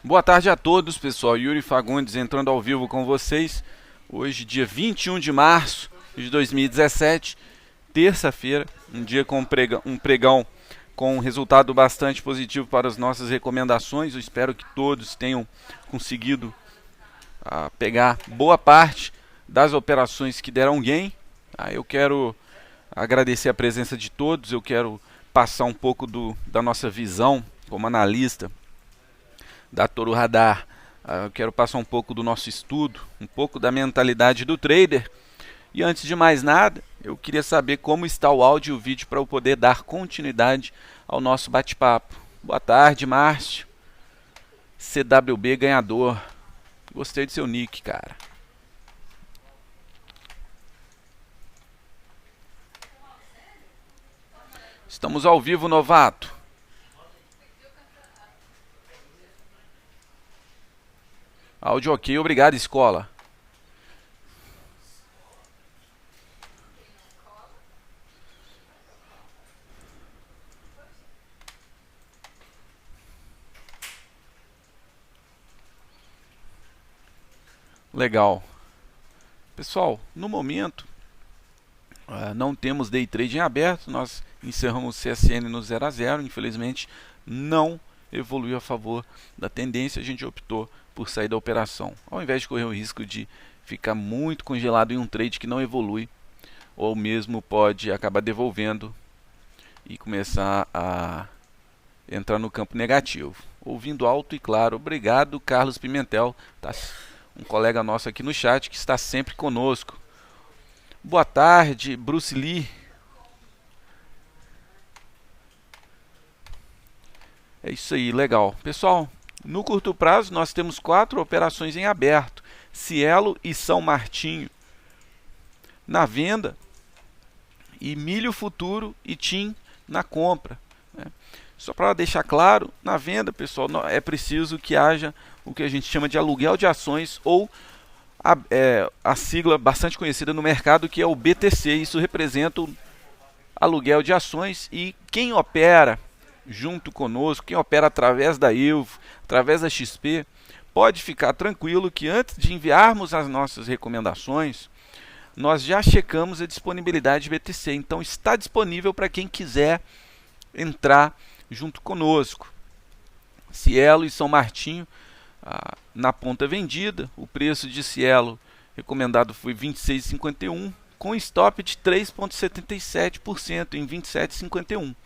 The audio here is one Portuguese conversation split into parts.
Boa tarde a todos, pessoal. Yuri Fagundes entrando ao vivo com vocês. Hoje, dia 21 de março de 2017, terça-feira, um dia com um pregão com um resultado bastante positivo para as nossas recomendações. Eu espero que todos tenham conseguido pegar boa parte das operações que deram gain. Eu quero agradecer a presença de todos. Eu quero passar um pouco da nossa visão como analista da Toro Radar. Eu quero passar um pouco do nosso estudo, um pouco da mentalidade do trader. E antes de mais nada, eu queria saber como está o áudio e o vídeo para eu poder dar continuidade ao nosso bate-papo. Boa tarde, Márcio. CWB ganhador. Gostei do seu nick, cara. Estamos ao vivo, novato. Áudio ok, obrigado, escola. Legal. Pessoal, no momento não temos day trade em aberto. Nós encerramos o CSN no 0 a 0. Infelizmente não evoluiu a favor da tendência. A gente optou por sair da operação, ao invés de correr o risco de ficar muito congelado em um trade que não evolui, ou mesmo pode acabar devolvendo e começar a entrar no campo negativo. Ouvindo alto e claro, obrigado, Carlos Pimentel, tá? Um colega nosso aqui no chat que está sempre conosco. Boa tarde, Bruce Lee. É isso aí, legal. Pessoal, no curto prazo nós temos 4 operações em aberto. Cielo e São Martinho na venda e Milho Futuro e TIM na compra. Só para deixar claro, na venda, pessoal, é preciso que haja o que a gente chama de aluguel de ações ou a sigla bastante conhecida no mercado, que é o BTC. Isso representa o aluguel de ações, e quem opera junto conosco, quem opera através da EUV, através da XP, pode ficar tranquilo que antes de enviarmos as nossas recomendações, nós já checamos a disponibilidade de BTC. Então está disponível para quem quiser entrar junto conosco. Cielo e São Martinho na ponta vendida. O preço de Cielo recomendado foi 26,51, com stop de 3,77% em 27,51.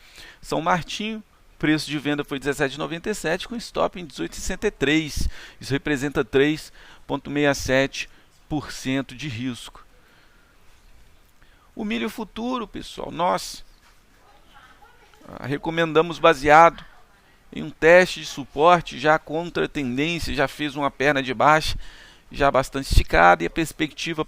São Martinho, preço de venda foi 17,97, com stop em 18,63. Isso representa 3,67% de risco. O milho futuro, pessoal, nós recomendamos baseado em um teste de suporte já contra a tendência, já fez uma perna de baixa já bastante esticada, e a perspectiva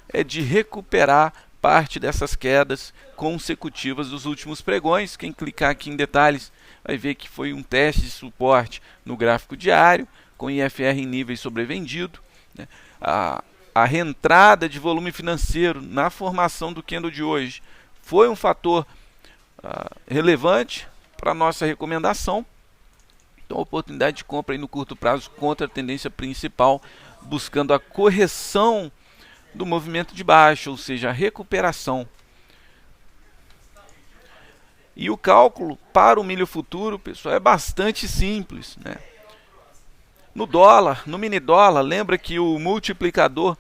é de recuperar parte dessas quedas consecutivas dos últimos pregões. Quem clicar aqui em detalhes vai ver que foi um teste de suporte no gráfico diário, com IFR em níveis sobrevendido, né? A reentrada de volume financeiro na formação do candle de hoje foi um fator relevante para a nossa recomendação. Então, oportunidade de compra aí no curto prazo contra a tendência principal, buscando a correção do movimento de baixa, ou seja, a recuperação. E o cálculo para o milho futuro, pessoal, é bastante simples, né? No dólar, no mini dólar, lembra que o multiplicador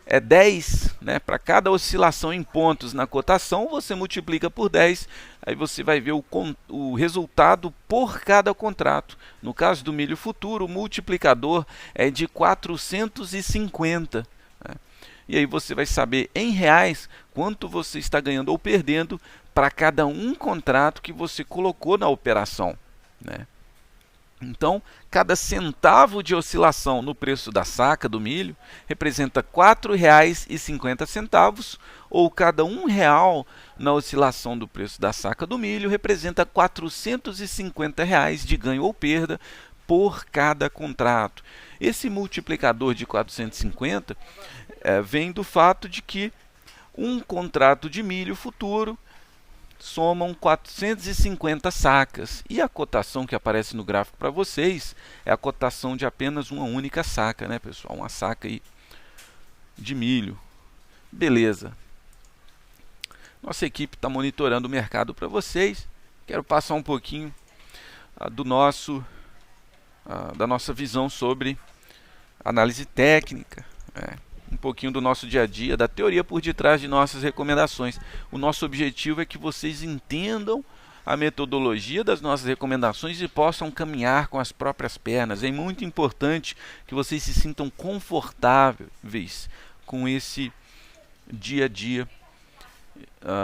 é 10, né? Para cada oscilação em pontos na cotação, você multiplica por 10, aí você vai ver o resultado por cada contrato. No caso do milho futuro, o multiplicador é de 450. Né? E aí você vai saber em reais quanto você está ganhando ou perdendo para cada um contrato que você colocou na operação, né? Então, cada centavo de oscilação no preço da saca do milho representa R$ 4,50, ou cada R$ 1 na oscilação do preço da saca do milho representa R$ 450 de ganho ou perda por cada contrato. Esse multiplicador de 450 vem do fato de que um contrato de milho futuro somam 450 sacas. E a cotação que aparece no gráfico para vocês é a cotação de apenas uma única saca, né, pessoal? Uma saca aí de milho. Beleza. Nossa equipe está monitorando o mercado para vocês. Quero passar um pouquinho da nossa visão sobre análise técnica, um pouquinho do nosso dia a dia, da teoria por detrás de nossas recomendações. O nosso objetivo é que vocês entendam a metodologia das nossas recomendações e possam caminhar com as próprias pernas. É muito importante que vocês se sintam confortáveis com esse dia a dia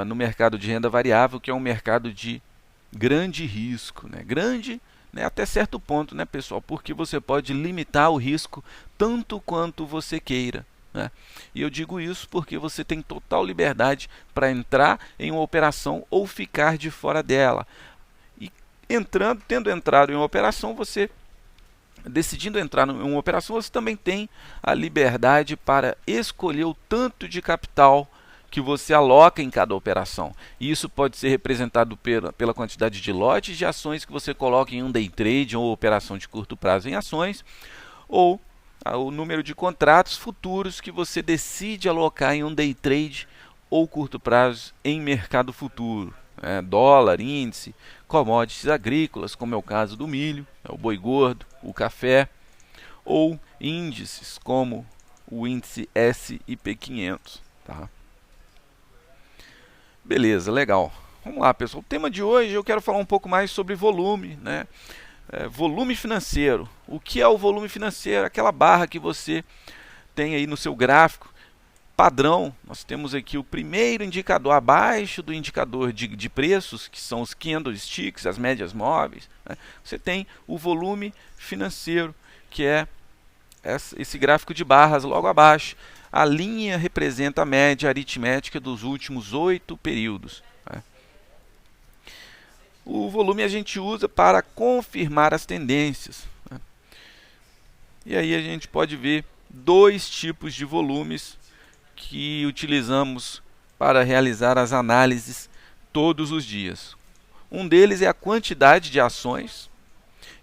no mercado de renda variável, que é um mercado de grande risco, grande, até certo ponto, pessoal, porque você pode limitar o risco tanto quanto você queira. E eu digo isso porque você tem total liberdade para entrar em uma operação ou ficar de fora dela. E tendo entrado em uma operação, decidindo entrar em uma operação, você também tem a liberdade para escolher o tanto de capital que você aloca em cada operação. E isso pode ser representado pela quantidade de lotes de ações que você coloca em um day trade ou operação de curto prazo em ações, ou o número de contratos futuros que você decide alocar em um day trade ou curto prazo em mercado futuro. Dólar, índice, commodities agrícolas, como é o caso do milho, o boi gordo, o café, ou índices como o índice S&P 500. Tá? Beleza, legal. Vamos lá, pessoal. O tema de hoje eu quero falar um pouco mais sobre volume, volume financeiro. O que é o volume financeiro? Aquela barra que você tem aí no seu gráfico padrão. Nós temos aqui o primeiro indicador abaixo do indicador de preços, que são os candlesticks, as médias móveis. Você tem o volume financeiro, que é esse gráfico de barras logo abaixo. A linha representa a média aritmética dos últimos 8 períodos. O volume a gente usa para confirmar as tendências. E aí a gente pode ver dois tipos de volumes que utilizamos para realizar as análises todos os dias. Um deles é a quantidade de ações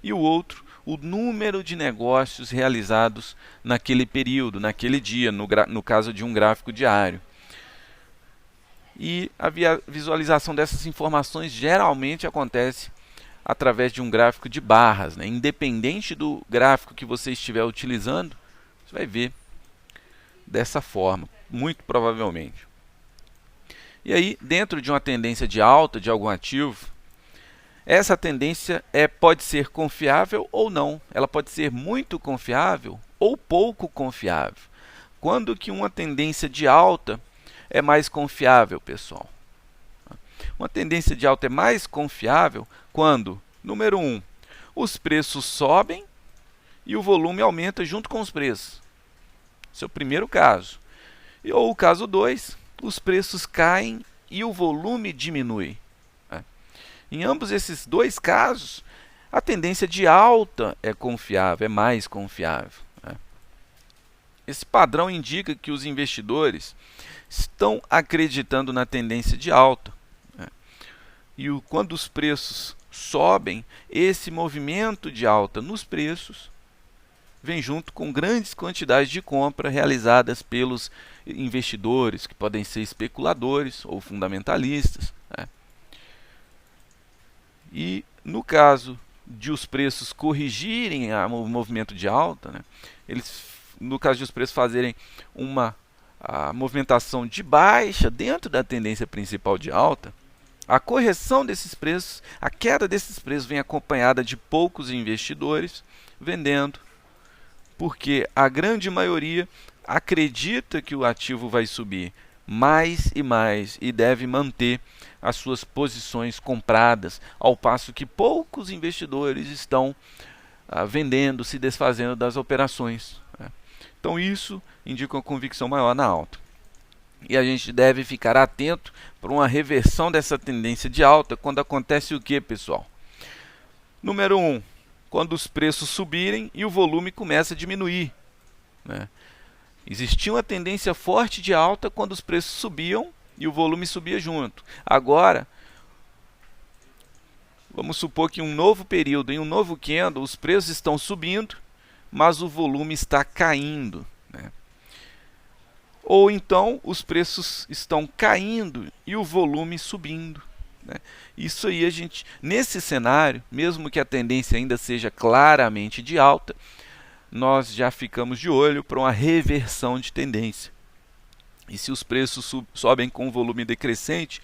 e o outro o número de negócios realizados naquele período, naquele dia, no caso de um gráfico diário. E a visualização dessas informações geralmente acontece através de um gráfico de barras. Independente do gráfico que você estiver utilizando, você vai ver dessa forma, muito provavelmente. E aí, dentro de uma tendência de alta de algum ativo, essa tendência pode ser confiável ou não. Ela pode ser muito confiável ou pouco confiável. Quando que uma tendência de alta é mais confiável, pessoal? Uma tendência de alta é mais confiável quando, número 1, os preços sobem e o volume aumenta junto com os preços. Esse é o primeiro caso. Ou o caso 2, os preços caem e o volume diminui. Em ambos esses dois casos, a tendência de alta é confiável, é mais confiável. Esse padrão indica que os investidores estão acreditando na tendência de alta. E quando os preços sobem, esse movimento de alta nos preços vem junto com grandes quantidades de compra realizadas pelos investidores, que podem ser especuladores ou fundamentalistas. E no caso de os preços corrigirem o movimento de alta, no caso de os preços fazerem a movimentação de baixa dentro da tendência principal de alta, a correção desses preços, a queda desses preços vem acompanhada de poucos investidores vendendo, porque a grande maioria acredita que o ativo vai subir mais e mais e deve manter as suas posições compradas, ao passo que poucos investidores estão vendendo, se desfazendo das operações. Então isso indica uma convicção maior na alta. E a gente deve ficar atento para uma reversão dessa tendência de alta quando acontece o que, pessoal? Número 1, quando os preços subirem e o volume começa a diminuir. Existia uma tendência forte de alta quando os preços subiam e o volume subia junto. Agora, Vamos supor que em um novo período, em um novo candle, os preços estão subindo, mas o volume está caindo, né? Ou então os preços estão caindo e o volume subindo, né? Isso aí nesse cenário, mesmo que a tendência ainda seja claramente de alta, nós já ficamos de olho para uma reversão de tendência. E se os preços sobem com volume decrescente,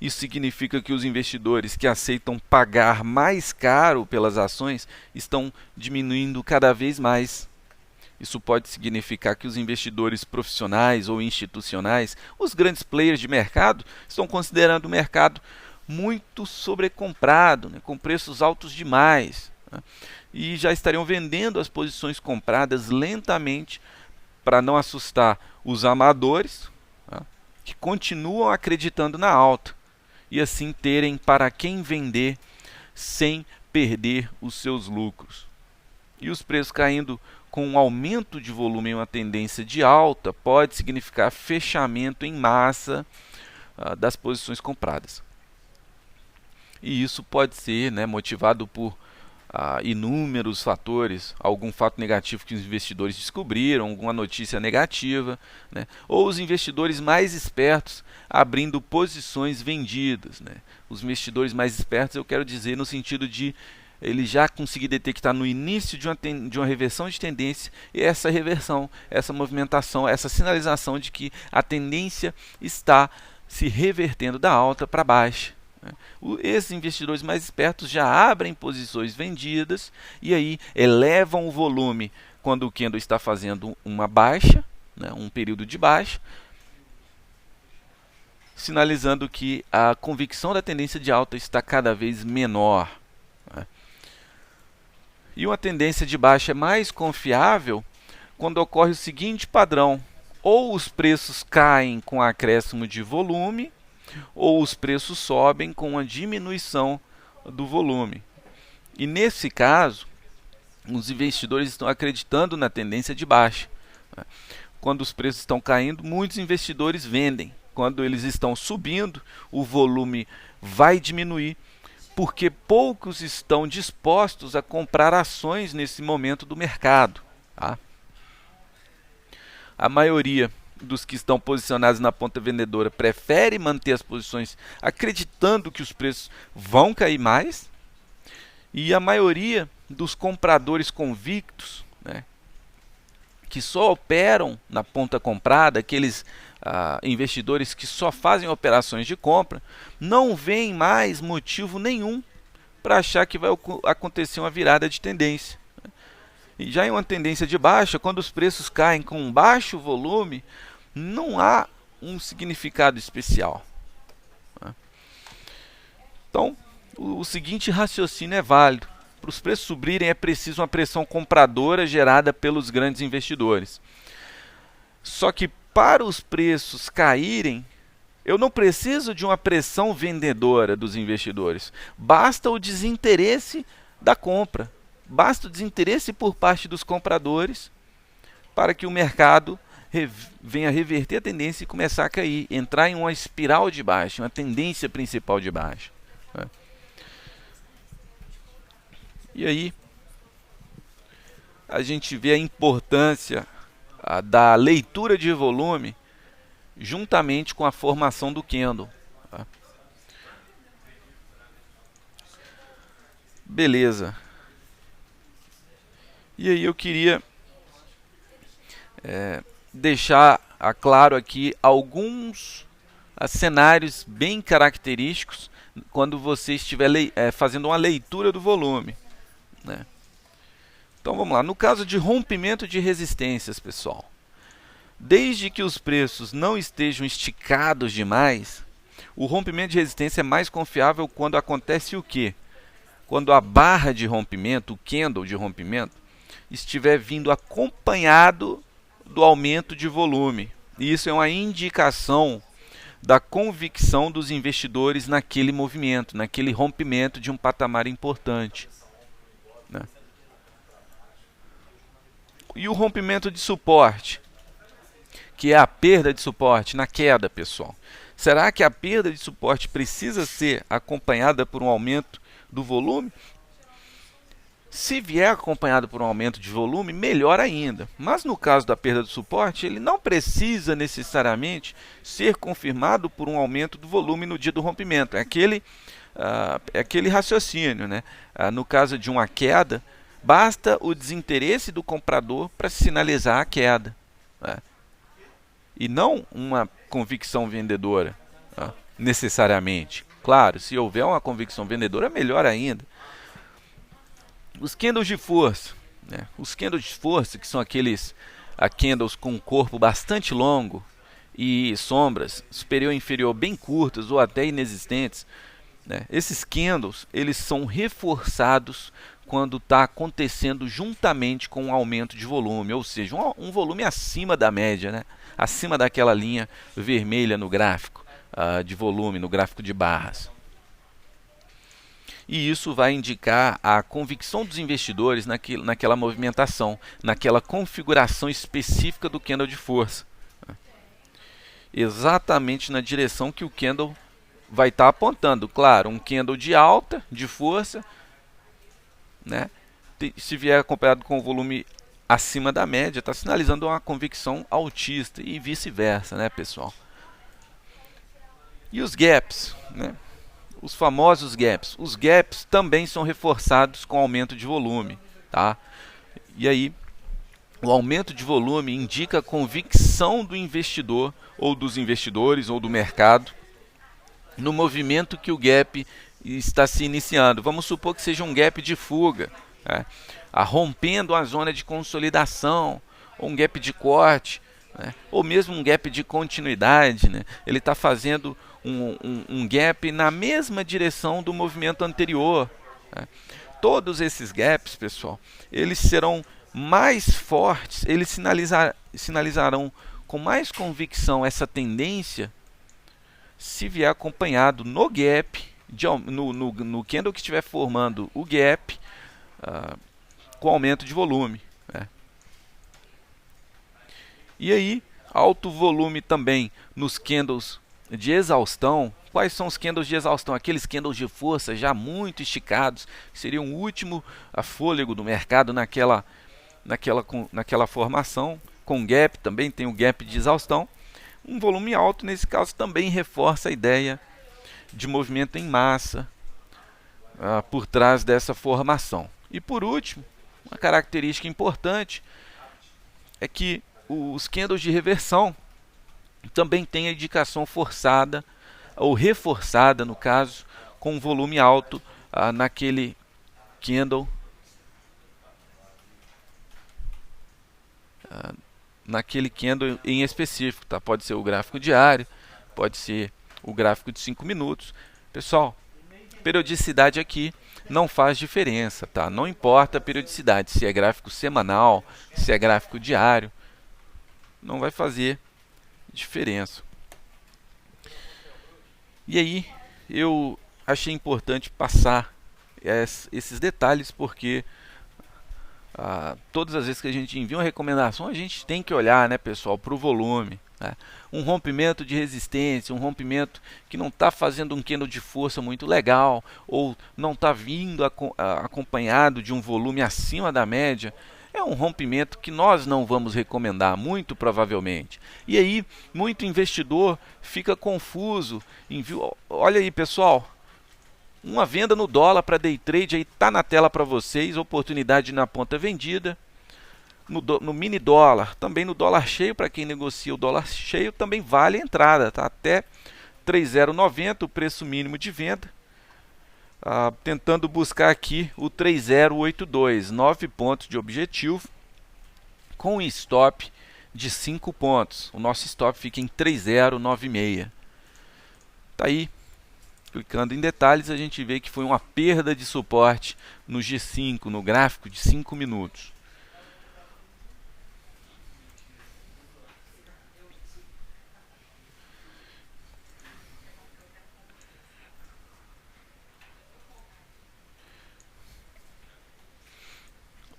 isso significa que os investidores que aceitam pagar mais caro pelas ações estão diminuindo cada vez mais. Isso pode significar que os investidores profissionais ou institucionais, os grandes players de mercado, estão considerando o mercado muito sobrecomprado, né, com preços altos demais, né, e já estariam vendendo as posições compradas lentamente para não assustar os amadores, né, que continuam acreditando na alta e assim terem para quem vender sem perder os seus lucros. E os preços caindo com um aumento de volume em uma tendência de alta pode significar fechamento em massa das posições compradas. E isso pode ser, né, motivado por inúmeros fatores, algum fato negativo que os investidores descobriram, alguma notícia negativa, né, ou os investidores mais espertos abrindo posições vendidas, né. Os investidores mais espertos eu quero dizer no sentido de ele já conseguir detectar no início de uma reversão de tendência e essa reversão, essa movimentação, essa sinalização de que a tendência está se revertendo da alta para baixa. Esses investidores mais espertos já abrem posições vendidas e aí elevam o volume quando o candle está fazendo uma baixa, né, um período de baixa, sinalizando que a convicção da tendência de alta está cada vez menor. E uma tendência de baixa é mais confiável quando ocorre o seguinte padrão: ou os preços caem com acréscimo de volume, ou os preços sobem com uma diminuição do volume. E nesse caso, os investidores estão acreditando na tendência de baixa. Quando os preços estão caindo, muitos investidores vendem. Quando eles estão subindo, o volume vai diminuir, porque poucos estão dispostos a comprar ações nesse momento do mercado. Tá? A maioria dos que estão posicionados na ponta vendedora prefere manter as posições acreditando que os preços vão cair mais, e a maioria dos compradores convictos, né, que só operam na ponta comprada, aqueles investidores que só fazem operações de compra, não veem mais motivo nenhum para achar que vai acontecer uma virada de tendência. E já em uma tendência de baixa, quando os preços caem com um baixo volume, não há um significado especial. Então, o seguinte raciocínio é válido: para os preços subirem é preciso uma pressão compradora gerada pelos grandes investidores. Só que para os preços caírem, eu não preciso de uma pressão vendedora dos investidores. Basta o desinteresse da compra. Basta o desinteresse por parte dos compradores para que o mercado venha reverter a tendência e começar a cair, entrar em uma espiral de baixa, uma tendência principal de baixa. E aí a gente vê a importância da leitura de volume juntamente com a formação do candle. Tá? Beleza. E aí eu queria deixar claro aqui alguns cenários bem característicos quando você estiver fazendo uma leitura do volume, né? Então vamos lá. No caso de rompimento de resistências, pessoal, desde que os preços não estejam esticados demais, o rompimento de resistência é mais confiável quando acontece o quê? Quando a barra de rompimento, o candle de rompimento, estiver vindo acompanhado do aumento de volume. E isso é uma indicação da convicção dos investidores naquele movimento, naquele rompimento de um patamar importante, né? E o rompimento de suporte, que é a perda de suporte na queda, pessoal. Será que a perda de suporte precisa ser acompanhada por um aumento do volume. Se vier acompanhado por um aumento de volume, melhor ainda. Mas no caso da perda do suporte, ele não precisa necessariamente ser confirmado por um aumento do volume no dia do rompimento. É aquele raciocínio, né? No caso de uma queda, basta o desinteresse do comprador para sinalizar a queda, né? E não uma convicção vendedora, necessariamente. Claro, se houver uma convicção vendedora, melhor ainda. Os candles de força, né? Os candles de força, que são aqueles candles com um corpo bastante longo e sombras superior e inferior bem curtas ou até inexistentes, né? Esses candles, eles são reforçados quando está acontecendo juntamente com um aumento de volume, ou seja, um volume acima da média, né? Acima daquela linha vermelha no gráfico de volume, no gráfico de barras. E isso vai indicar a convicção dos investidores naquela movimentação, naquela configuração específica do candle de força, exatamente na direção que o candle vai estar apontando. Claro, um candle de alta, de força, né? Se vier acompanhado com o volume acima da média, está sinalizando uma convicção altista e vice-versa, né, pessoal? E os gaps, né? Os famosos gaps. Os gaps também são reforçados com aumento de volume, tá? E aí, o aumento de volume indica a convicção do investidor, ou dos investidores, ou do mercado, no movimento que o gap está se iniciando. Vamos supor que seja um gap de fuga, né? Rompendo a zona de consolidação, ou um gap de corte, né? Ou mesmo um gap de continuidade, né? Ele está fazendo um gap na mesma direção do movimento anterior, né? Todos esses gaps, pessoal, eles serão mais fortes, eles sinalizarão com mais convicção essa tendência se vier acompanhado no gap, no candle que estiver formando o gap, com aumento de volume, né? E aí, alto volume também nos candles de exaustão. Quais são os candles de exaustão? Aqueles candles de força já muito esticados, que seriam o último fôlego do mercado naquela formação. Com gap também tem o gap de exaustão. Um volume alto, nesse caso, também reforça a ideia de movimento em massa por trás dessa formação. E por último, uma característica importante é que os candles de reversão também têm a indicação forçada, ou reforçada no caso, com volume alto naquele candle, em específico, tá? Pode ser o gráfico diário, pode ser o gráfico de 5 minutos. Pessoal, periodicidade aqui não faz diferença, tá? Não importa a periodicidade, se é gráfico semanal, se é gráfico diário, não vai fazer diferença. E aí, eu achei importante passar esses detalhes, porque todas as vezes que a gente envia uma recomendação, a gente tem que olhar, né, pessoal, para o volume, né? Um rompimento de resistência, um rompimento que não está fazendo um candle de força muito legal, ou não está vindo acompanhado de um volume acima da média, é um rompimento que nós não vamos recomendar, muito provavelmente. E aí, muito investidor fica confuso. Olha aí, pessoal, uma venda no dólar para day trade, aí está na tela para vocês, oportunidade na ponta vendida. No mini dólar, também no dólar cheio, para quem negocia o dólar cheio, também vale a entrada, tá? Até 3,090 o preço mínimo de venda. Tentando buscar aqui o 3082, 9 pontos de objetivo, com um stop de 5 pontos. O nosso stop fica em 3096. Tá aí, clicando em detalhes, a gente vê que foi uma perda de suporte no G5, no gráfico de 5 minutos.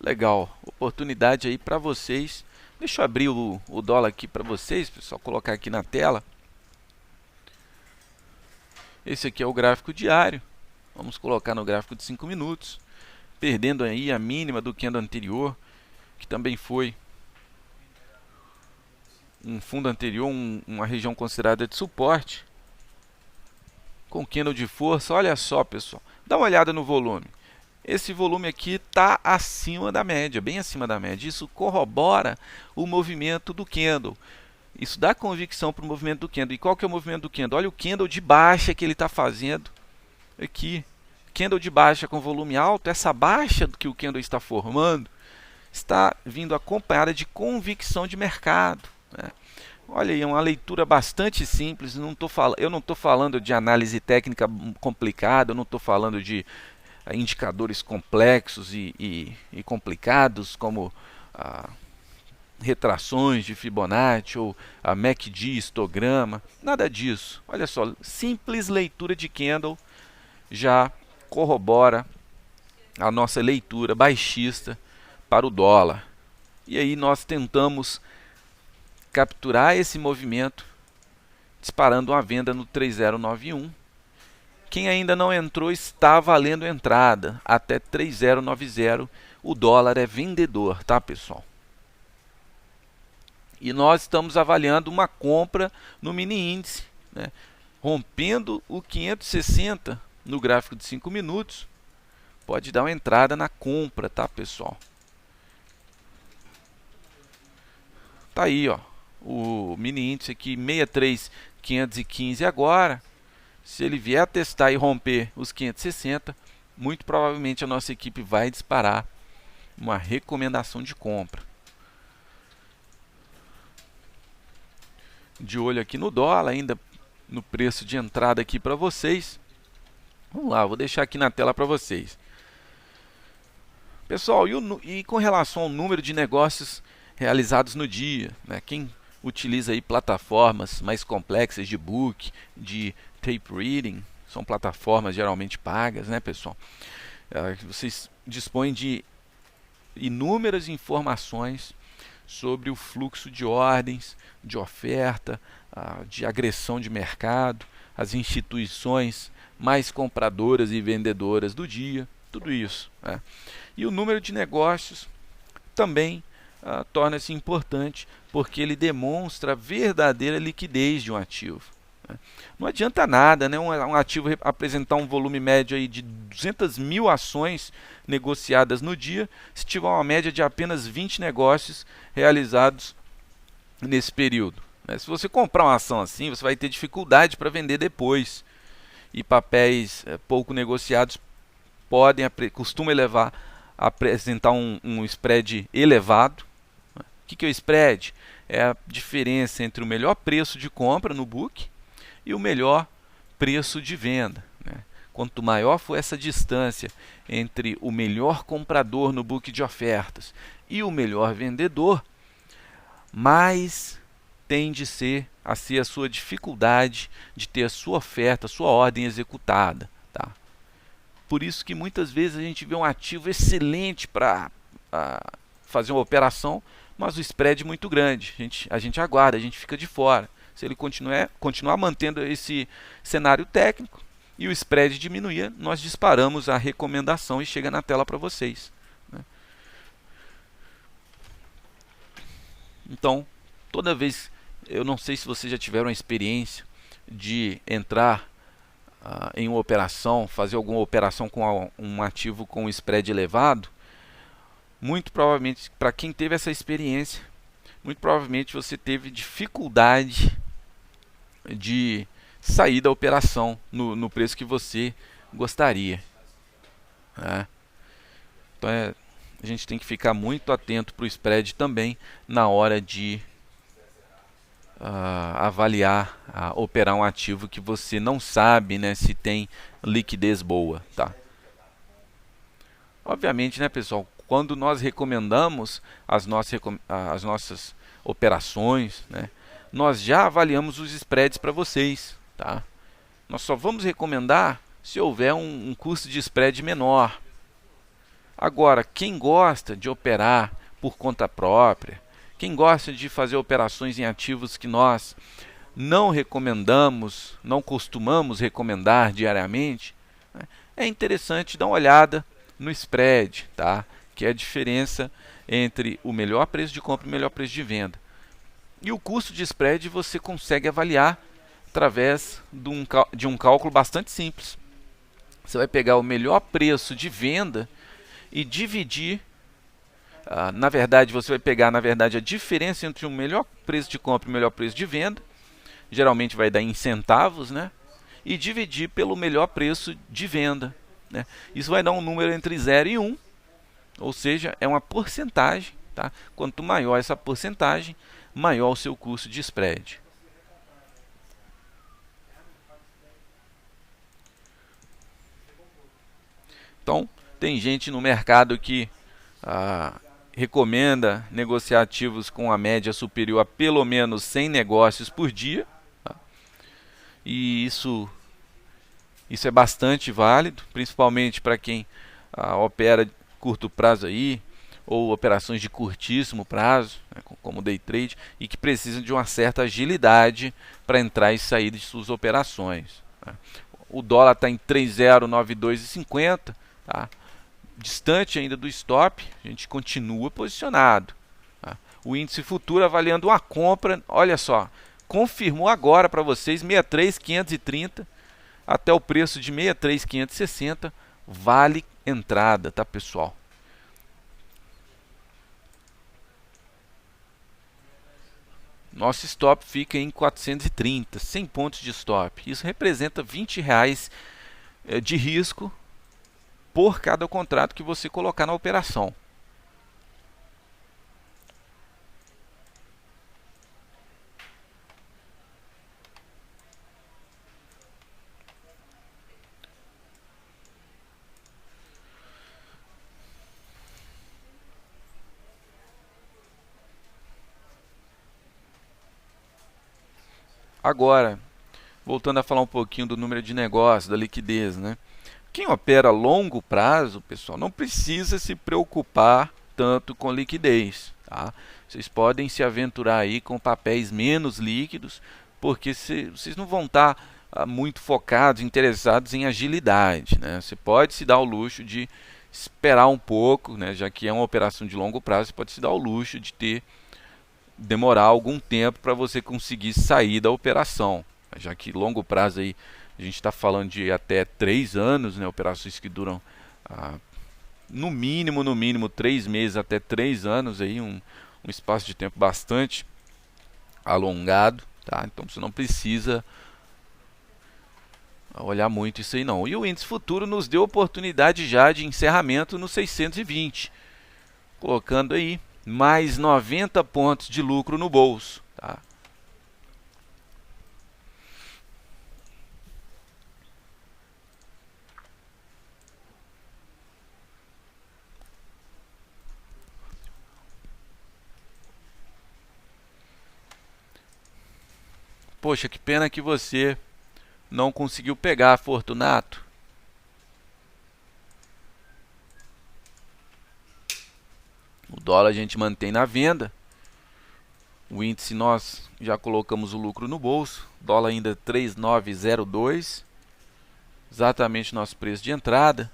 Legal, oportunidade aí para vocês. Deixa eu abrir o dólar aqui para vocês, pessoal, colocar aqui na tela. Esse aqui é o gráfico diário, Vamos colocar no gráfico de 5 minutos, perdendo aí a mínima do candle anterior, que também foi um fundo anterior, uma região considerada de suporte, com candle de força. Olha só, pessoal, dá uma olhada no volume. Esse volume aqui está acima da média, bem acima da média. Isso corrobora o movimento do candle. Isso dá convicção para o movimento do candle. E qual que é o movimento do candle? Olha o candle de baixa que ele está fazendo aqui. Candle de baixa com volume alto. Essa baixa que o candle está formando está vindo acompanhada de convicção de mercado, né? Olha aí, é uma leitura bastante simples. Eu não estou falando de análise técnica complicada, eu não estou falando de indicadores complexos e complicados como retrações de Fibonacci ou a MACD histograma, nada disso. Olha só, simples leitura de candle já corrobora a nossa leitura baixista para o dólar. E aí nós tentamos capturar esse movimento disparando uma venda no 3091. Quem ainda não entrou está valendo entrada até 3090. O dólar é vendedor, tá, pessoal? E nós estamos avaliando uma compra no mini índice, né? Rompendo o 560 no gráfico de 5 minutos. Pode dar uma entrada na compra, tá, pessoal? Tá aí, ó, o mini índice aqui 63.515 agora. Se ele vier a testar e romper os 560, muito provavelmente a nossa equipe vai disparar uma recomendação de compra. De olho aqui no dólar, ainda no preço de entrada aqui para vocês. Vamos lá, vou deixar aqui na tela para vocês. Pessoal, e com relação ao número de negócios realizados no dia, né? Quem utiliza aí plataformas mais complexas de book, de tape reading, são plataformas geralmente pagas, né, pessoal? Vocês dispõem de inúmeras informações sobre o fluxo de ordens, de oferta, de agressão de mercado, as instituições mais compradoras e vendedoras do dia, tudo isso, né? E o número de negócios também torna-se importante, porque ele demonstra a verdadeira liquidez de um ativo, né? Não adianta nada, né, um ativo apresentar um volume médio aí de 200 mil ações negociadas no dia, se tiver uma média de apenas 20 negócios realizados nesse período, né? Se você comprar uma ação assim, você vai ter dificuldade para vender depois. E papéis pouco negociados costumam apresentar um spread elevado. O que é o spread? É a diferença entre o melhor preço de compra no book e o melhor preço de venda, né? Quanto maior for essa distância entre o melhor comprador no book de ofertas e o melhor vendedor, mais tende a ser a sua dificuldade de ter a sua oferta, a sua ordem executada, tá? Por isso que muitas vezes a gente vê um ativo excelente para fazer uma operação, mas o spread é muito grande. A gente aguarda, a gente fica de fora. Se ele continuar mantendo esse cenário técnico e o spread diminuir, nós disparamos a recomendação e chega na tela para vocês, né? Então, toda vez, eu não sei se vocês já tiveram a experiência de entrar em uma operação, fazer alguma operação com um ativo com spread elevado. Muito provavelmente, para quem teve essa experiência, muito provavelmente você teve dificuldade de sair da operação no preço que você gostaria, né? Então a gente tem que ficar muito atento para o spread também na hora de avaliar, operar um ativo que você não sabe, né, se tem liquidez boa, tá? Obviamente, né, pessoal, quando nós recomendamos as nossas operações, né, nós já avaliamos os spreads para vocês, tá? Nós só vamos recomendar se houver um custo de spread menor. Agora, quem gosta de operar por conta própria, quem gosta de fazer operações em ativos que nós não recomendamos, não costumamos recomendar diariamente, né, é interessante dar uma olhada no spread, tá? Que é a diferença entre o melhor preço de compra e o melhor preço de venda. E o custo de spread você consegue avaliar através de um cálculo bastante simples. Você vai pegar o melhor preço de venda e dividir. Na verdade, você vai pegar a diferença entre o melhor preço de compra e o melhor preço de venda. Geralmente vai dar em centavos, né? E dividir pelo melhor preço de venda, né? Isso vai dar um número entre 0 e 1, ou seja, é uma porcentagem, tá? Quanto maior essa porcentagem, maior o seu custo de spread. Então, tem gente no mercado que recomenda negociar ativos com a média superior a pelo menos 100 negócios por dia, tá? E isso é bastante válido, principalmente para quem opera curto prazo aí, ou operações de curtíssimo prazo, né, como day trade, e que precisam de uma certa agilidade para entrar e sair de suas operações, tá? O dólar está em 3,092,50, tá? Distante ainda do stop, a gente continua posicionado, tá? O índice futuro avaliando uma compra, olha só, confirmou agora para vocês 63.530 até o preço de 63.560, vale entrada, tá, pessoal? Nosso stop fica em 430, 100 pontos de stop. Isso representa R$20 de risco por cada contrato que você colocar na operação. Agora, voltando a falar um pouquinho do número de negócios, da liquidez, né? Quem opera a longo prazo, pessoal, não precisa se preocupar tanto com liquidez, tá? Vocês podem se aventurar aí com papéis menos líquidos, porque vocês não vão estar muito focados, interessados em agilidade, né? Você pode se dar o luxo de esperar um pouco, né? Já que é uma operação de longo prazo, você pode se dar o luxo de demorar algum tempo para você conseguir sair da operação, já que longo prazo aí a gente está falando de até 3 anos, né? Operações que duram no mínimo 3 meses até 3 anos, aí, um espaço de tempo bastante alongado, tá? Então você não precisa olhar muito isso aí não. E o índice futuro nos deu oportunidade já de encerramento no 620, colocando aí mais 90 pontos de lucro no bolso, tá? Poxa, que pena que você não conseguiu pegar, Fortunato. O dólar a gente mantém na venda. O índice nós já colocamos o lucro no bolso. Dólar ainda 3,902. Exatamente nosso preço de entrada.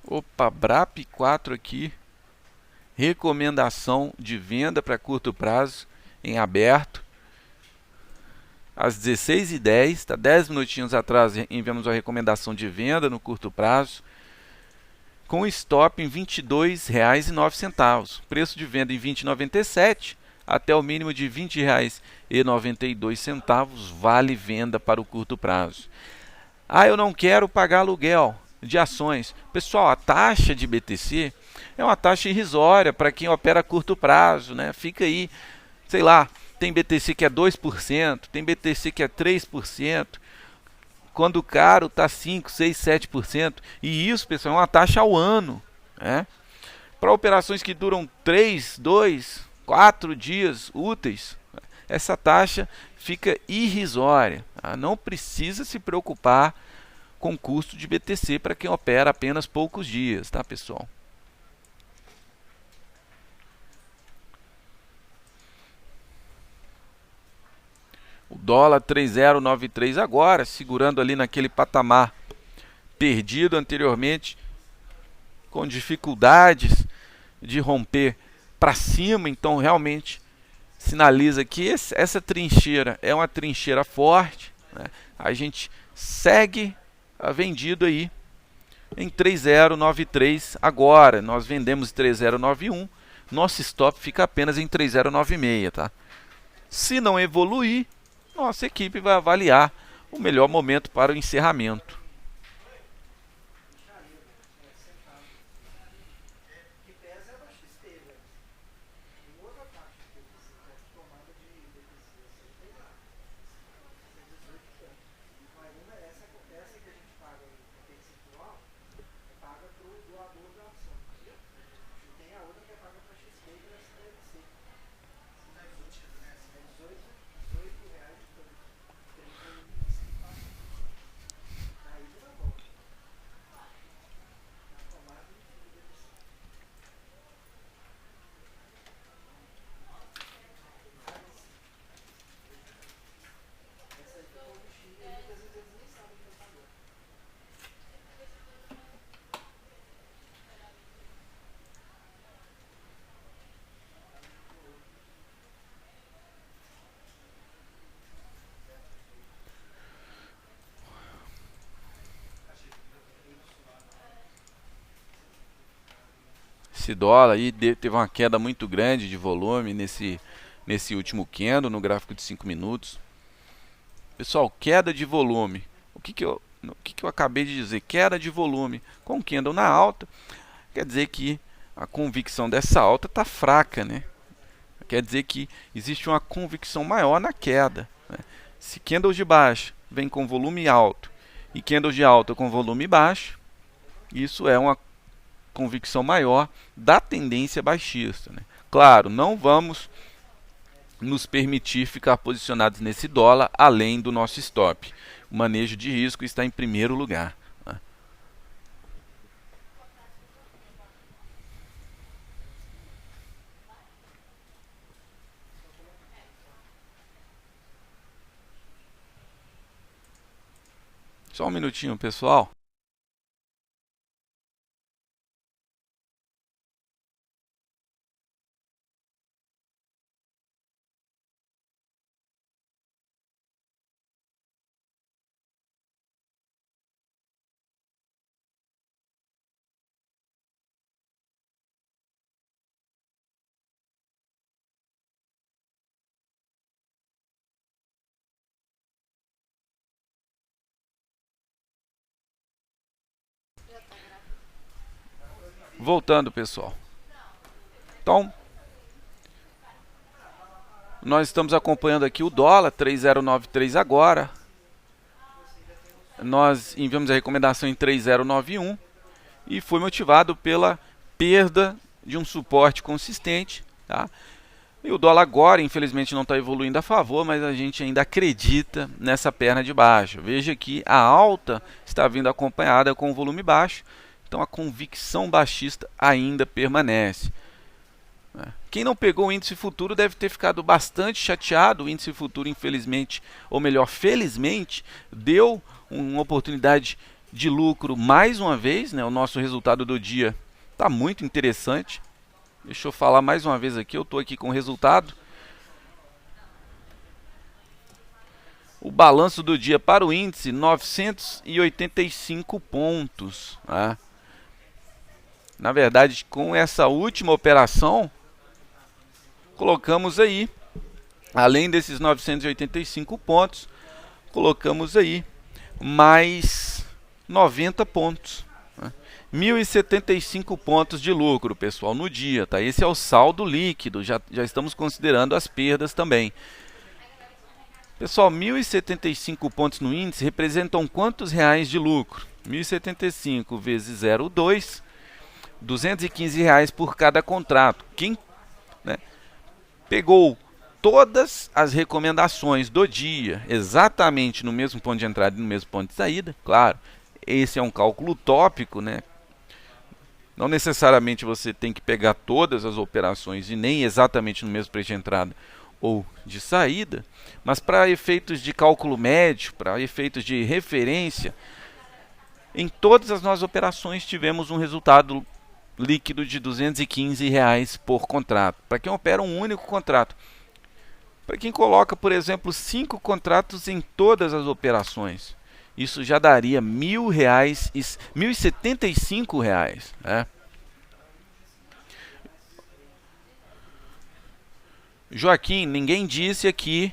Opa, BRAP 4 aqui. Recomendação de venda para curto prazo em aberto. Às 16h10, tá? 10 minutinhos atrás enviamos a recomendação de venda no curto prazo, com stop em R$ 22,09. Preço de venda em R$ 20,97 até o mínimo de R$ 20,92, vale venda para o curto prazo. Eu não quero pagar aluguel de ações. Pessoal, a taxa de BTC é uma taxa irrisória para quem opera a curto prazo, né? Fica aí, sei lá, tem BTC que é 2%, tem BTC que é 3%, quando caro está 5, 6, 7%, e isso, pessoal, é uma taxa ao ano, né? Para operações que duram 3, 2, 4 dias úteis, essa taxa fica irrisória, tá? Não precisa se preocupar com custo de BTC para quem opera apenas poucos dias, tá, pessoal? O dólar 3,093 agora, segurando ali naquele patamar perdido anteriormente, com dificuldades de romper para cima, então realmente sinaliza que essa trincheira é uma trincheira forte, né? A gente segue vendido aí em 3,093 agora. Nós vendemos 3,091, nosso stop fica apenas em 3,096, tá? Se não evoluir, nossa equipe vai avaliar o melhor momento para o encerramento. Esse dólar aí teve uma queda muito grande de volume nesse último candle no gráfico de 5 minutos. Pessoal, queda de volume. O que eu acabei de dizer? Queda de volume com candle na alta. Quer dizer que a convicção dessa alta está fraca, né? Quer dizer que existe uma convicção maior na queda, né? Se candle de baixa vem com volume alto e candle de alta com volume baixo, isso é uma convicção maior da tendência baixista, né? Claro, não vamos nos permitir ficar posicionados nesse dólar além do nosso stop. O manejo de risco está em primeiro lugar, né? Só um minutinho, pessoal. Voltando, pessoal. Então, nós estamos acompanhando aqui o dólar 3,093 agora. Nós enviamos a recomendação em 3,091 e foi motivado pela perda de um suporte consistente, tá? E o dólar agora, infelizmente, não está evoluindo a favor, mas a gente ainda acredita nessa perna de baixo. Veja que a alta está vindo acompanhada com volume baixo, então a convicção baixista ainda permanece. Quem não pegou o índice futuro deve ter ficado bastante chateado. O índice futuro, infelizmente, ou melhor, felizmente, deu uma oportunidade de lucro mais uma vez, né? O nosso resultado do dia está muito interessante. Deixa eu falar mais uma vez aqui, eu estou aqui com o resultado. O balanço do dia para o índice, 985 pontos. Tá? Na verdade, com essa última operação, colocamos aí, além desses 985 pontos, colocamos aí mais 90 pontos. 1.075 pontos de lucro, pessoal, no dia, tá? Esse é o saldo líquido, já estamos considerando as perdas também. Pessoal, 1.075 pontos no índice representam quantos reais de lucro? 1.075 vezes 0,2, R$215 por cada contrato. Quem, né, pegou todas as recomendações do dia exatamente no mesmo ponto de entrada e no mesmo ponto de saída, claro, esse é um cálculo utópico, né? Não necessariamente você tem que pegar todas as operações e nem exatamente no mesmo preço de entrada ou de saída, mas para efeitos de cálculo médio, para efeitos de referência, em todas as nossas operações tivemos um resultado líquido de R$ 215 por contrato. Para quem opera um único contrato. Para quem coloca, por exemplo, 5 contratos em todas as operações, isso já daria R$ 1.075. Né? Joaquim, ninguém disse aqui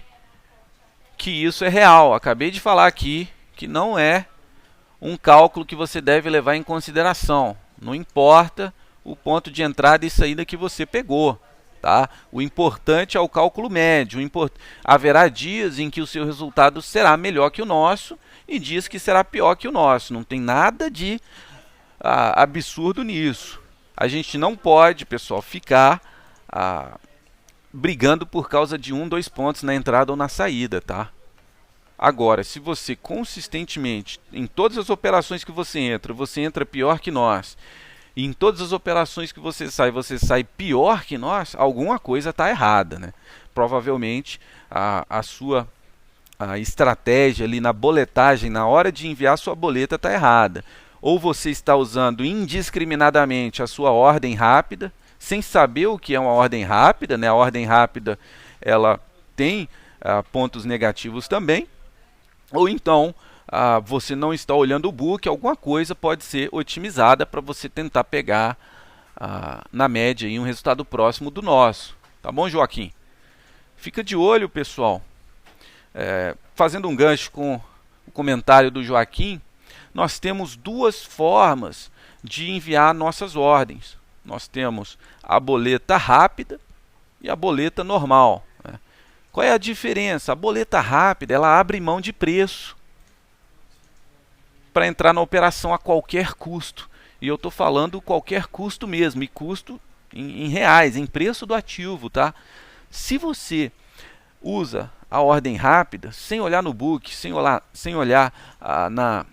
que isso é real. Acabei de falar aqui que não é um cálculo que você deve levar em consideração. Não importa o ponto de entrada e saída que você pegou. Tá? O importante é o cálculo médio. Haverá dias em que o seu resultado será melhor que o nosso e dias que será pior que o nosso. Não tem nada de absurdo nisso. A gente não pode, pessoal, ficar brigando por causa de 1, 2 pontos na entrada ou na saída. Tá? Agora, se você consistentemente, em todas as operações que você entra pior que nós, e em todas as operações que você sai pior que nós, alguma coisa está errada. Né? Provavelmente a sua estratégia ali na boletagem, na hora de enviar a sua boleta, está errada. Ou você está usando indiscriminadamente a sua ordem rápida, sem saber o que é uma ordem rápida. Né? A ordem rápida ela tem pontos negativos também. Ou então você não está olhando o book, alguma coisa pode ser otimizada para você tentar pegar na média aí, um resultado próximo do nosso. Tá bom, Joaquim? Fica de olho, pessoal. Fazendo um gancho com o comentário do Joaquim, nós temos 2 formas de enviar nossas ordens. Nós temos a boleta rápida e a boleta normal. Né? Qual é a diferença? A boleta rápida ela abre mão de preço para entrar na operação a qualquer custo. E eu estou falando qualquer custo mesmo, e custo em reais, em preço do ativo. Tá? Se você usa a ordem rápida, sem olhar no book, sem olhar na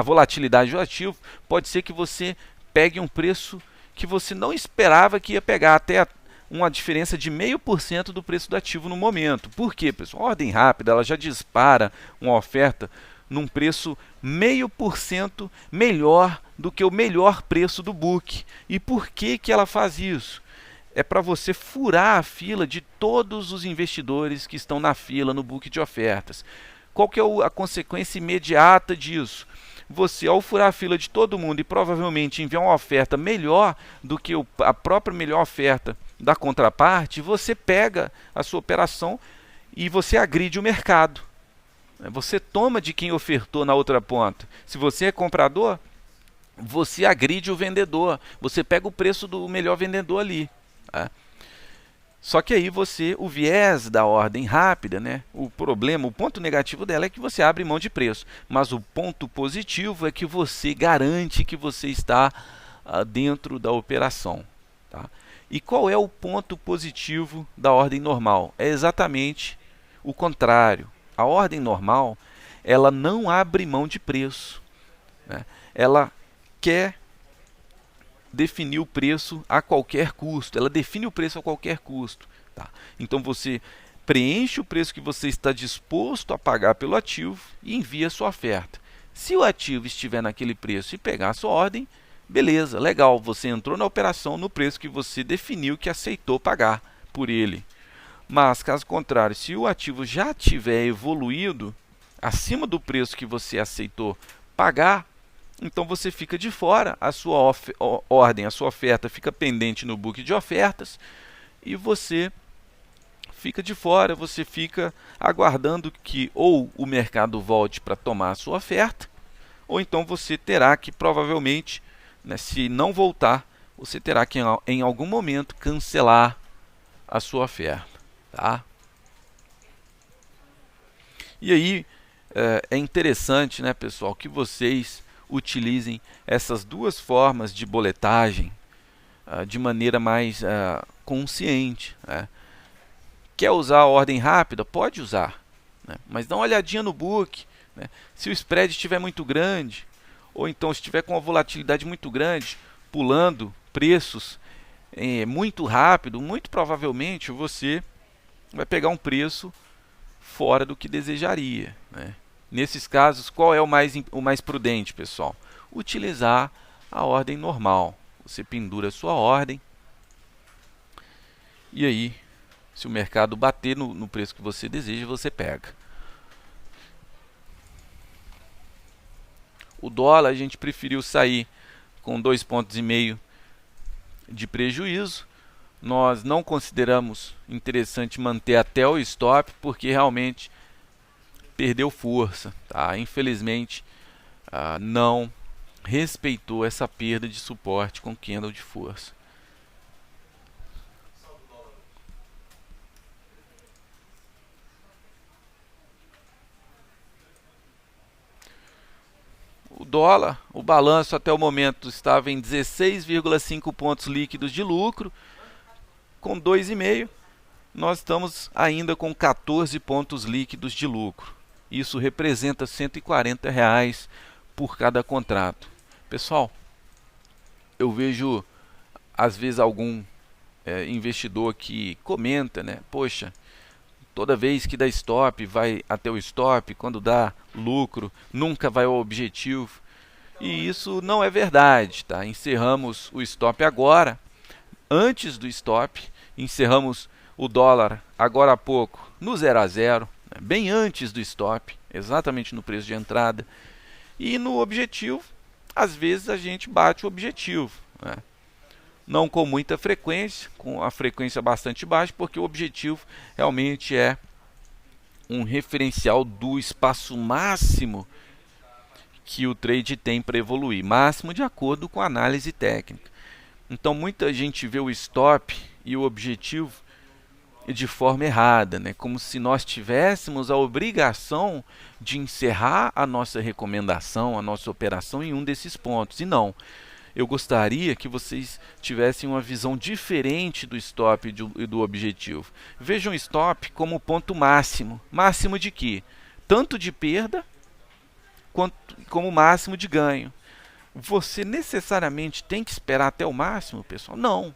volatilidade do ativo, pode ser que você pegue um preço que você não esperava que ia pegar, até uma diferença de 0,5% do preço do ativo no momento. Por quê, pessoal? A ordem rápida ela já dispara uma oferta num preço 0,5% melhor do que o melhor preço do book. E por que ela faz isso? É para você furar a fila de todos os investidores que estão na fila no book de ofertas. Qual que é a consequência imediata disso? Você, ao furar a fila de todo mundo e provavelmente enviar uma oferta melhor do que a própria melhor oferta da contraparte, você pega a sua operação e você agride o mercado. Você toma de quem ofertou na outra ponta. Se você é comprador, você agride o vendedor. Você pega o preço do melhor vendedor ali. Tá? Só que aí o viés da ordem rápida, né? O ponto negativo dela é que você abre mão de preço. Mas o ponto positivo é que você garante que você está dentro da operação. Tá? E qual é o ponto positivo da ordem normal? É exatamente o contrário. A ordem normal, ela não abre mão de preço. Né? Ela quer definir o preço a qualquer custo. Ela define o preço a qualquer custo. Tá? Então você preenche o preço que você está disposto a pagar pelo ativo e envia a sua oferta. Se o ativo estiver naquele preço e pegar a sua ordem, beleza, legal, você entrou na operação no preço que você definiu que aceitou pagar por ele. Mas, caso contrário, se o ativo já tiver evoluído acima do preço que você aceitou pagar, então você fica de fora, a sua ordem, a sua oferta fica pendente no book de ofertas e você fica de fora, você fica aguardando que ou o mercado volte para tomar a sua oferta, ou então você terá que provavelmente, né, se não voltar, você terá que em algum momento cancelar a sua oferta. Tá? E aí é interessante, né, pessoal, que vocês utilizem essas 2 formas de boletagem de maneira mais consciente. Né? Quer usar a ordem rápida? Pode usar, né? Mas dá uma olhadinha no book. né? Se o spread estiver muito grande, ou então estiver com uma volatilidade muito grande, pulando preços muito rápido, muito provavelmente você vai pegar um preço fora do que desejaria, né? Nesses casos, qual é o mais prudente, pessoal? Utilizar a ordem normal. Você pendura a sua ordem e aí, se o mercado bater no preço que você deseja, você pega. O dólar a gente preferiu sair com 2,5 pontos de prejuízo. Nós não consideramos interessante manter até o stop, porque realmente perdeu força, tá? Infelizmente, não respeitou essa perda de suporte com candle de força. O dólar, o balanço até o momento estava em 16,5 pontos líquidos de lucro, com 2,5. Nós estamos ainda com 14 pontos líquidos de lucro. Isso representa R$140 por cada contrato. Pessoal, eu vejo às vezes algum investidor que comenta, né? Poxa, toda vez que dá stop, vai até o stop, quando dá lucro, nunca vai ao objetivo. E isso não é verdade, tá? Encerramos o stop agora, antes do stop, encerramos o dólar agora há pouco no 0 a 0, né? Bem antes do stop, exatamente no preço de entrada. E no objetivo, às vezes a gente bate o objetivo, né? Não com muita frequência, com a frequência bastante baixa, porque o objetivo realmente é um referencial do espaço máximo que o trade tem para evoluir, máximo de acordo com a análise técnica. Então muita gente vê o stop e o objetivo de forma errada, né? Como se nós tivéssemos a obrigação de encerrar a nossa recomendação, a nossa operação em um desses pontos. E não. Eu gostaria que vocês tivessem uma visão diferente do stop e do objetivo. Vejam o stop como ponto máximo. Máximo de quê? Tanto de perda como máximo de ganho. Você necessariamente tem que esperar até o máximo, pessoal? Não.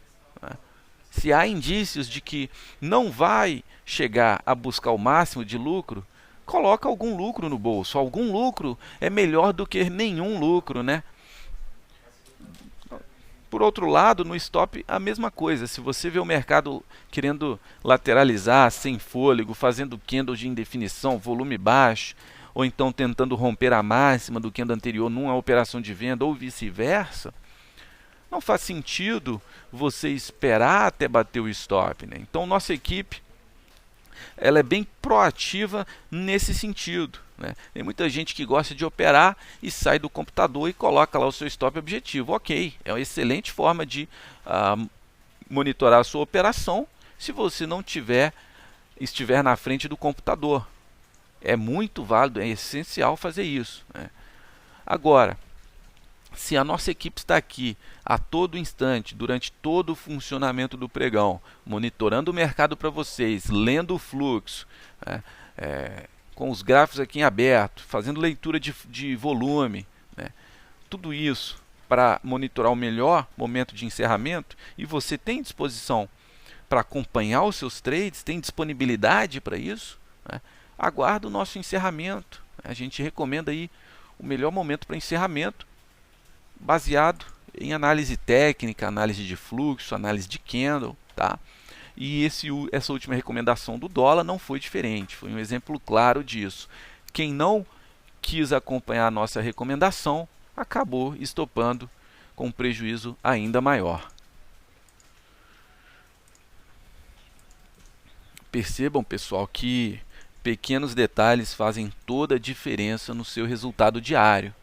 Se há indícios de que não vai chegar a buscar o máximo de lucro, coloca algum lucro no bolso. Algum lucro é melhor do que nenhum lucro, né? Por outro lado, no stop, a mesma coisa. Se você vê o mercado querendo lateralizar, sem fôlego, fazendo candle de indefinição, volume baixo, ou então tentando romper a máxima do candle anterior numa operação de venda, ou vice-versa, não faz sentido você esperar até bater o stop, né? Então, nossa equipe ela é bem proativa nesse sentido, né? Tem muita gente que gosta de operar e sai do computador e coloca lá o seu stop objetivo. Ok, é uma excelente forma de monitorar a sua operação se você não estiver na frente do computador. É muito válido, é essencial fazer isso, né? Agora, se a nossa equipe está aqui a todo instante, durante todo o funcionamento do pregão, monitorando o mercado para vocês, lendo o fluxo, né, com os gráficos aqui em aberto, fazendo leitura de volume, né, tudo isso para monitorar o melhor momento de encerramento, e você tem disposição para acompanhar os seus trades, tem disponibilidade para isso, né, aguarda o nosso encerramento. A gente recomenda aí o melhor momento para encerramento, baseado em análise técnica, análise de fluxo, análise de candle, tá? E essa última recomendação do dólar não foi diferente, foi um exemplo claro disso. Quem não quis acompanhar a nossa recomendação acabou estopando com um prejuízo ainda maior. Percebam, pessoal, que pequenos detalhes fazem toda a diferença no seu resultado diário,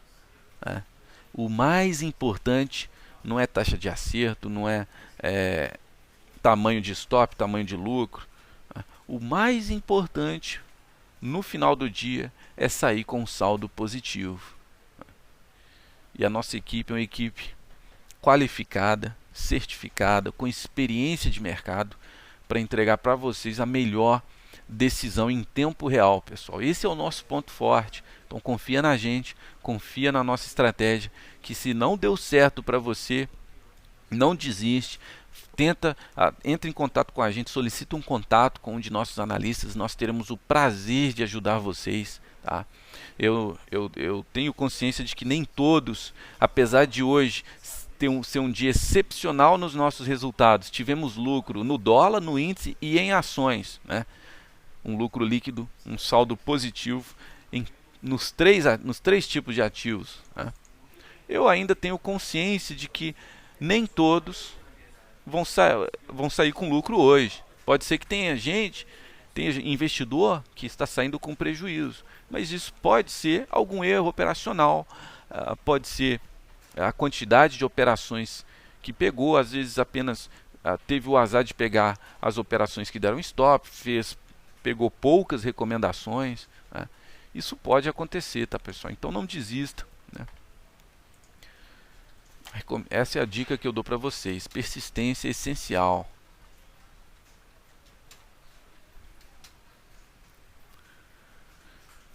né? O mais importante não é taxa de acerto, não é tamanho de stop, tamanho de lucro. O mais importante no final do dia é sair com um saldo positivo. E a nossa equipe é uma equipe qualificada, certificada, com experiência de mercado, para entregar para vocês a melhor decisão em tempo real, pessoal. Esse é o nosso ponto forte. Então confia na gente, confia na nossa estratégia, que se não deu certo para você, não desiste, entre em contato com a gente, solicita um contato com um de nossos analistas, nós teremos o prazer de ajudar vocês. Tá? Eu tenho consciência de que nem todos, apesar de hoje ser um dia excepcional nos nossos resultados, tivemos lucro no dólar, no índice e em ações, né? Um lucro líquido, um saldo positivo nos três tipos de ativos. Né? Eu ainda tenho consciência de que nem todos vão sair com lucro hoje. Pode ser que tenha investidor que está saindo com prejuízo, mas isso pode ser algum erro operacional, pode ser a quantidade de operações que pegou, às vezes apenas teve o azar de pegar as operações que deram stop, pegou poucas recomendações, né? Isso pode acontecer, tá, pessoal? Então não desista, né? Essa é a dica que eu dou para vocês. Persistência é essencial.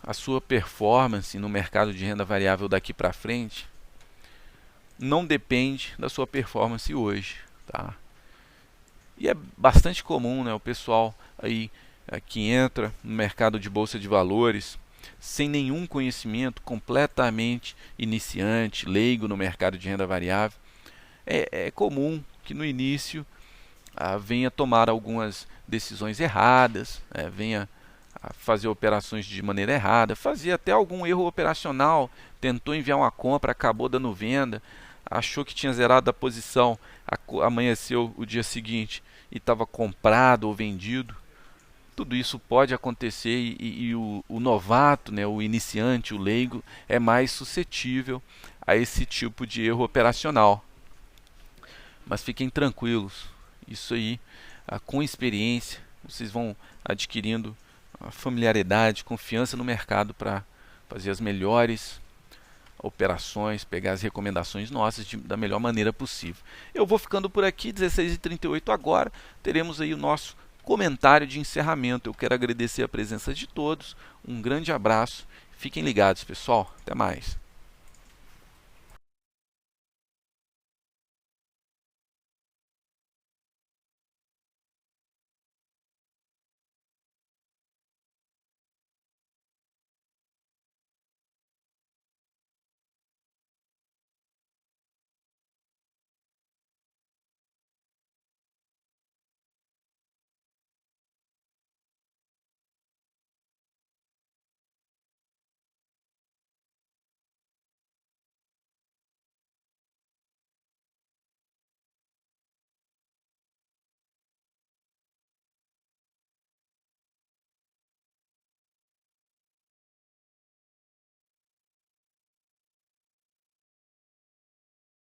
A sua performance no mercado de renda variável daqui para frente não depende da sua performance hoje, tá? E é bastante comum, né, o pessoal aí que entra no mercado de bolsa de valores sem nenhum conhecimento, completamente iniciante, leigo no mercado de renda variável. É comum que no início venha tomar algumas decisões erradas, venha a fazer operações de maneira errada, fazer até algum erro operacional, tentou enviar uma compra, acabou dando venda, achou que tinha zerado a posição, amanheceu o dia seguinte e estava comprado ou vendido. Tudo isso pode acontecer e o novato, né, o iniciante, o leigo, é mais suscetível a esse tipo de erro operacional. Mas fiquem tranquilos, isso aí, com experiência, vocês vão adquirindo familiaridade, confiança no mercado para fazer as melhores operações, pegar as recomendações nossas da melhor maneira possível. Eu vou ficando por aqui, 16h38 agora, teremos aí o nosso comentário de encerramento. Eu quero agradecer a presença de todos, um grande abraço, fiquem ligados, pessoal, até mais.